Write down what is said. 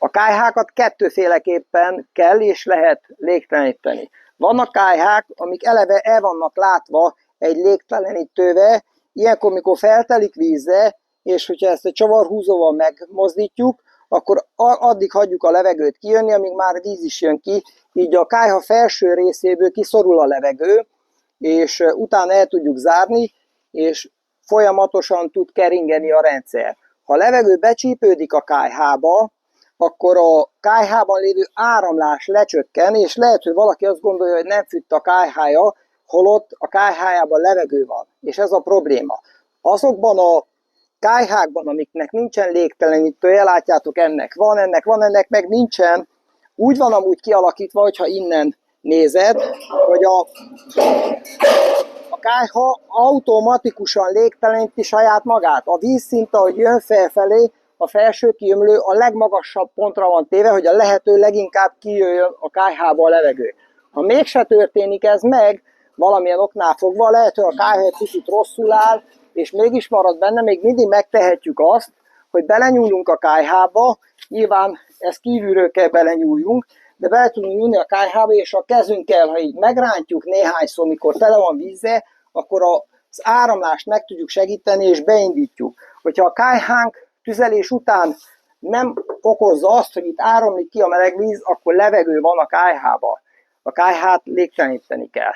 A kályhákat kettőféleképpen kell és lehet légteleníteni. Vannak kályhák, amik eleve el vannak látva egy légtelenítővel, ilyenkor, mikor feltelik vízzel, és hogyha ezt a csavarhúzóval megmozdítjuk, akkor addig hagyjuk a levegőt kijönni, amíg már víz is jön ki, így a kályha felső részéből kiszorul a levegő, és utána el tudjuk zárni, és folyamatosan tud keringeni a rendszer. Ha a levegő becsípődik a kályhába, akkor a kályhában lévő áramlás lecsökken, és lehet, hogy valaki azt gondolja, hogy nem fűt a kályhája, holott a kályhájában levegő van, és ez a probléma. Azokban a kályhákban, amiknek nincsen légtelenítője, látjátok, ennek van, meg nincsen, úgy van amúgy kialakítva, hogyha innen nézed, hogy a kályha automatikusan légteleníti saját magát. A vízszint, ahogy jön felfelé, a felső kiömlő a legmagasabb pontra van téve, hogy a lehető leginkább kijöjjön a kályhába a levegő. Ha mégse történik ez meg, valamilyen oknál fogva, lehet, hogy a kályha egy kicsit rosszul áll, és mégis marad benne, még mindig megtehetjük azt, hogy belenyúlunk a kályhába, nyilván ez kívülről kell belenyúljunk, de bele tudunk nyúlni a kályhába, és a kezünkkel, ha így megrántjuk néhányszor, mikor tele van vízzel, akkor az áramlást meg tudjuk segíteni, és beindítjuk. Hogyha a kályhánk tüzelés után nem okozza azt, hogy itt áramlik ki a meleg víz, akkor levegő van a kályhában. A kályhát légteleníteni kell.